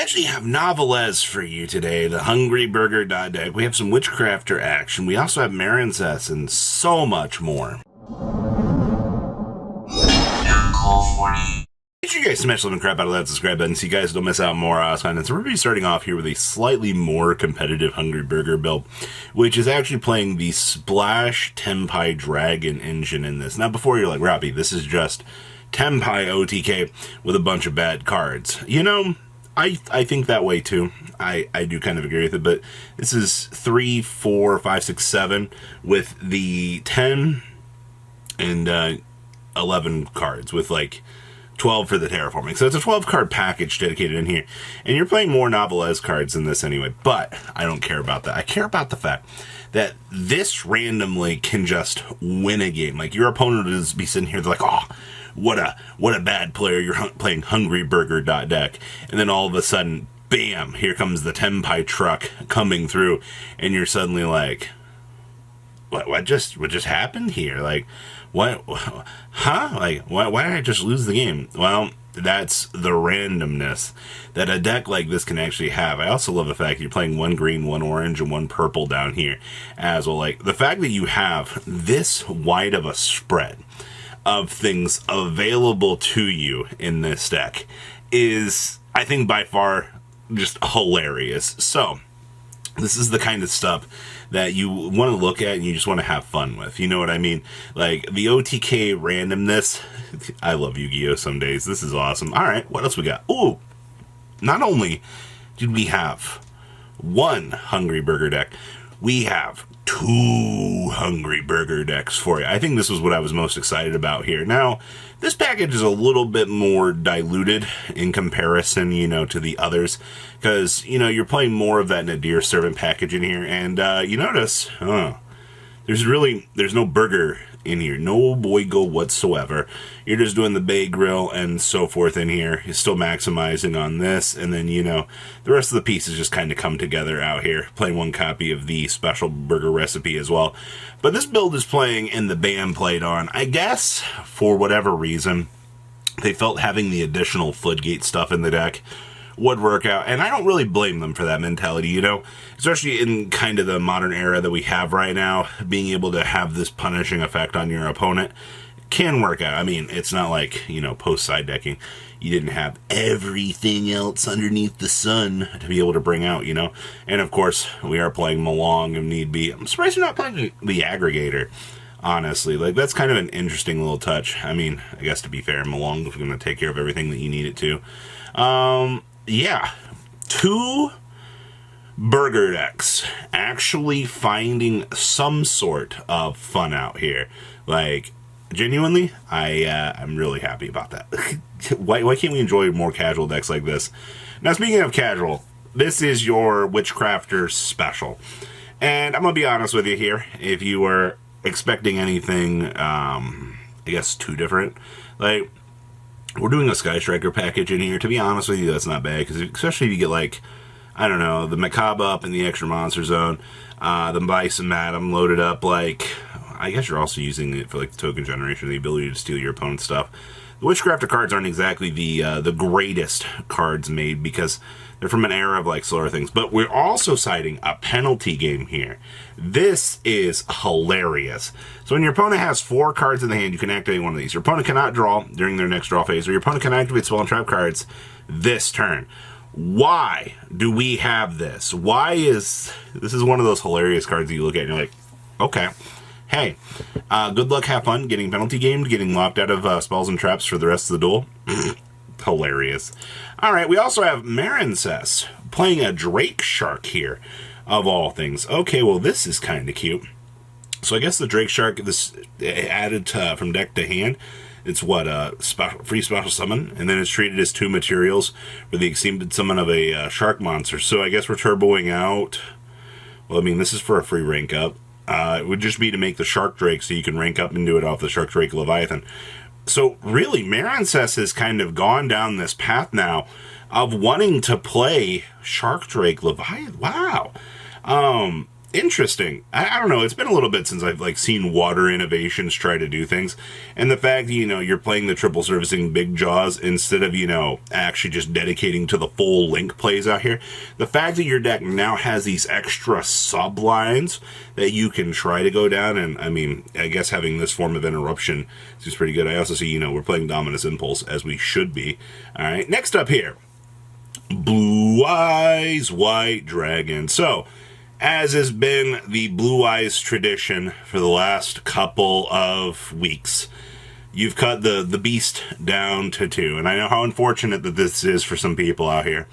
actually have Novelez for you today, the Hungry Burger deck. We have some Witchcrafter action. We also have Marincess and so much more. Make sure you guys smash the crap out of that subscribe button so you guys don't miss out on more content. So we're going to be starting off here with a slightly more competitive Hungry Burger build, which is actually playing the Splash Tenpai Dragon engine in this. Now, before you're like, Robbie, this is just Tenpai OTK with a bunch of bad cards. You know, I think that way too. I do kind of agree with it, but this is 3, 4, 5, 6, 7 with the 10 and 11 cards with like 12 for the terraforming. So it's a 12 card package dedicated in here. And you're playing more Novelez cards than this anyway, but I don't care about that. I care about the fact that this randomly can just win a game. Like your opponent will just be sitting here, they're like, oh, what a bad player, you're playing Hungry Burger deck. And then all of a sudden, bam, here comes the Tenpai truck coming through, and you're suddenly like, what just happened here? Like, what, huh? Like, why did I just lose the game? Well, that's the randomness that a deck like this can actually have. I also love the fact that you're playing 1 green, 1 orange, and 1 purple down here as well. Like, the fact that you have this wide of a spread of things available to you in this deck is, I think, by far just hilarious. So this is the kind of stuff that you want to look at and you just want to have fun with. You know what I mean? Like the OTK randomness. I love Yu-Gi-Oh! Some days. This is awesome. All right, what else we got? Oh, not only did we have 1 Hungry Burger deck, we have 2 Hungry Burger decks for you. I think this was what I was most excited about here. Now, this package is a little bit more diluted in comparison, you know, to the others, because, you know, you're playing more of that Nadir Servant package in here, and you notice, there's no burger in here, no boigo whatsoever. You're just doing the Bay Grill and so forth in here. You're still maximizing on this, and then, you know, the rest of the pieces just kind of come together out here. Playing 1 copy of the special burger recipe as well. But this build is playing in the band played on. I guess, for whatever reason, they felt having the additional Floodgate stuff in the deck would work out, and I don't really blame them for that mentality, you know, especially in kind of the modern era that we have right now. Being able to have this punishing effect on your opponent can work out. I mean, it's not like, you know, post side decking, you didn't have everything else underneath the sun to be able to bring out, you know. And of course, we are playing Malong if need be. I'm surprised you're not playing the Aggregator, honestly. Like, that's kind of an interesting little touch. I mean, I guess to be fair, Malong is going to take care of everything that you need it to. Yeah, 2 burger decks actually finding some sort of fun out here. Like, genuinely, I'm really happy about that. Why can't we enjoy more casual decks like this? Now, speaking of casual, this is your Witchcrafter special. And I'm going to be honest with you here. If you were expecting anything, I guess, too different, like, we're doing a Sky Striker package in here. To be honest with you, that's not bad, because especially if you get, like, I don't know, the Macabre up in the extra monster zone, the Bison Madam loaded up, like, I guess you're also using it for, like, the token generation, the ability to steal your opponent's stuff. The Witchcrafter cards aren't exactly the greatest cards made, because they're from an era of, like, slower things. But we're also citing a penalty game here. This is hilarious. So when your opponent has 4 cards in the hand, you can activate one of these. Your opponent cannot draw during their next draw phase, or your opponent can activate spell and trap cards this turn. Why do we have this? This is one of those hilarious cards that you look at and you're like, okay. Hey, good luck, have fun getting penalty gamed, getting locked out of spells and traps for the rest of the duel. Hilarious. Alright, we also have Marincess playing a Drake Shark here, of all things. Okay, well, this is kind of cute. So I guess the Drake Shark, this added from deck to hand. It's what, free special summon, and then it's treated as 2 materials for the exceeded summon of a shark monster. So I guess we're turboing out. Well, I mean, this is for a free rank up. It would just be to make the Shark Drake so you can rank up and do it off the Shark Drake Leviathan. So really, Marincess has kind of gone down this path now of wanting to play Shark Drake Leviathan. Wow. interesting. I don't know. It's been a little bit since I've like seen Water Innovations try to do things, and the fact that you're playing the triple servicing big jaws instead of actually just dedicating to the full link plays out here. The fact that your deck now has these extra sublines that you can try to go down, and I mean, I guess having this form of interruption is pretty good. I also see we're playing Dominus Impulse as we should be. All right, next up here, Blue Eyes White Dragon. So, as has been the Blue Eyes tradition for the last couple of weeks, you've cut the beast down to 2. And I know how unfortunate that this is for some people out here,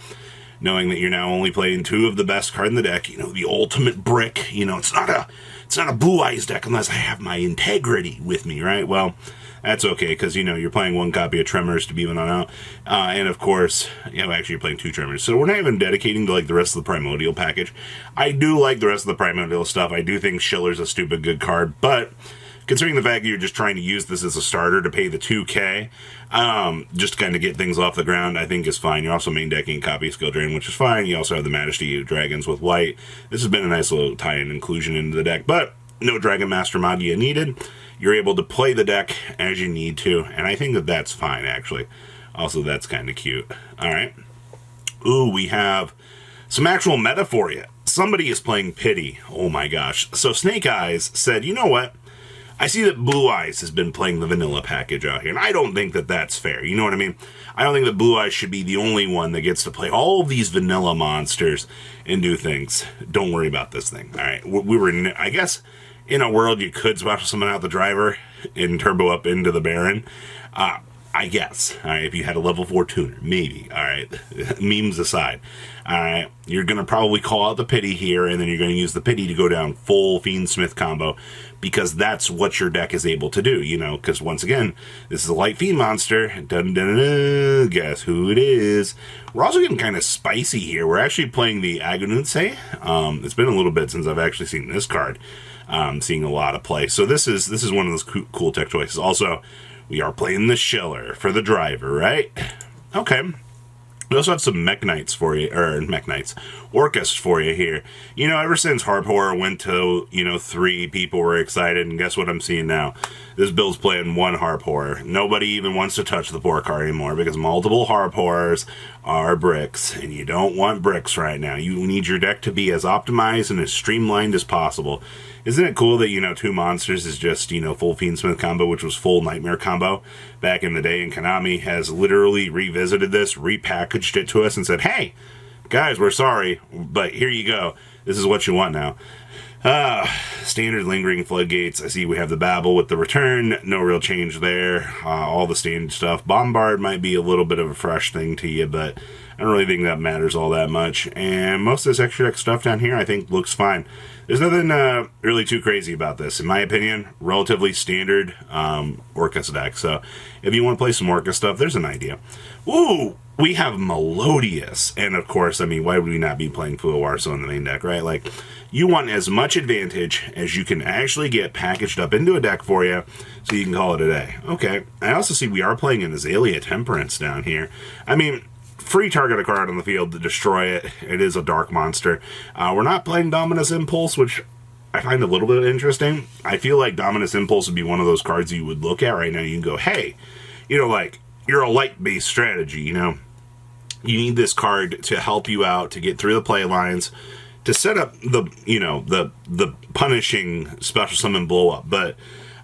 knowing that you're now only playing 2 of the best card in the deck, the ultimate brick. It's not a Blue Eyes deck unless I have my integrity with me, right? Well, that's okay, because, you're playing 1 copy of Tremors to be even on out. And, of course, actually you're playing 2 Tremors. So we're not even dedicating to, the rest of the Primordial package. I do like the rest of the Primordial stuff. I do think Schiller's a stupid good card. But considering the fact that you're just trying to use this as a starter to pay the 2K, just to kind of get things off the ground, I think is fine. You're also main decking Copy Skill Drain, which is fine. You also have the Majesty Dragons with white. This has been a nice little tie-in inclusion into the deck. But no Dragon Master Magia needed. You're able to play the deck as you need to, and I think that that's fine, actually. Also, that's kind of cute. All right. Ooh, we have some actual meta for you. Somebody is playing Pity. Oh, my gosh. So Snake Eyes said, you know what? I see that Blue Eyes has been playing the vanilla package out here, and I don't think that that's fair. You know what I mean? I don't think that Blue Eyes should be the only one that gets to play all of these vanilla monsters and do things. Don't worry about this thing. All right. We were, I guess, in a world you could special summon out the driver and turbo up into the Baron. I guess. All right, if you had a level 4 tuner, maybe. All right, memes aside. All right, you're going to probably call out the Pity here, and then you're going to use the Pity to go down full Fiendsmith combo, because that's what your deck is able to do, because once again, this is a light Fiend monster. Dun, dun, dun, dun, guess who it is? We're also getting kind of spicy here. We're actually playing the Agonunse. It's been a little bit since I've actually seen this card. Seeing a lot of play. So this is one of those cool tech choices. Also, we are playing the Schiller for the driver, right? Okay. We also have some Mech Knights for you, or Mech Knights, Orcus for you here. Ever since Harp Horror went to, 3, people were excited, and guess what I'm seeing now? This build's playing 1 Harp Horror. Nobody even wants to touch the poor card anymore, because multiple Harp Horrors are bricks, and you don't want bricks right now. You need your deck to be as optimized and as streamlined as possible. Isn't it cool that, 2 monsters is just, full Fiendsmith combo, which was full Nightmare combo back in the day, and Konami has literally revisited this, repackaged it to us, and said, hey, guys, we're sorry, but here you go. This is what you want now. Standard Lingering Floodgates. I see we have the Babel with the return. No real change there. All the standard stuff. Bombard might be a little bit of a fresh thing to you, but I don't really think that matters all that much. And most of this extra deck stuff down here I think looks fine. There's nothing really too crazy about this. In my opinion, relatively standard Orcus deck. So if you want to play some Orcus stuff, there's an idea. Ooh! We have Melodious, and of course, I mean, why would we not be playing Fuawarso in the main deck, right? Like, you want as much advantage as you can actually get packaged up into a deck for you, so you can call it a day. Okay, I also see we are playing an Azalea Temperance down here. I mean, free target a card on the field to destroy it. It is a dark monster. We're not playing Dominus Impulse, which I find a little bit interesting. I feel like Dominus Impulse would be one of those cards you would look at right now. You can go, hey, like, you're a light-based strategy, You need this card to help you out, to get through the play lines, to set up the punishing special summon blow up. But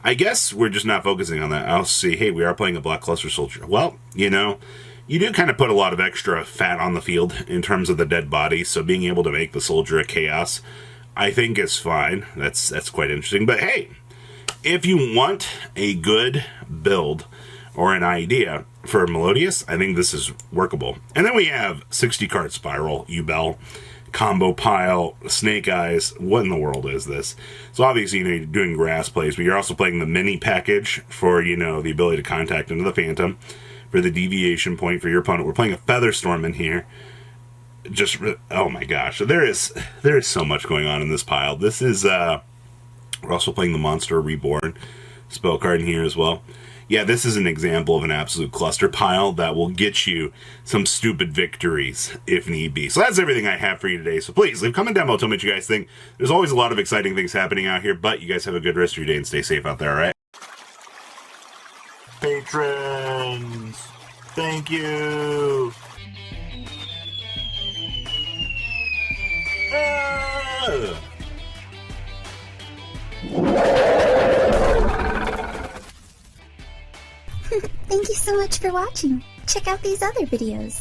I guess we're just not focusing on that. I'll see, hey, we are playing a Black Cluster Soldier. Well, you do kind of put a lot of extra fat on the field in terms of the dead body, so being able to make the Soldier a Chaos, I think is fine. That's quite interesting. But hey, if you want a good build or an idea for Melodious, I think this is workable. And then we have 60 card Spiral, Ubel, Combo Pile, Snake Eyes. What in the world is this? So obviously, you're doing grass plays, but you're also playing the mini package for, the ability to contact into the Phantom, for the deviation point for your opponent. We're playing a Featherstorm in here. Just, oh my gosh, there is so much going on in this pile. This is, we're also playing the Monster Reborn. spell card in here as well. Yeah, this is an example of an absolute cluster pile that will get you some stupid victories if need be. So that's everything I have for you today. So please leave a comment down below, tell me what you guys think. There's always a lot of exciting things happening out here, but you guys have a good rest of your day and stay safe out there, all right? Patrons, thank you. Thank you so much for watching. Check out these other videos.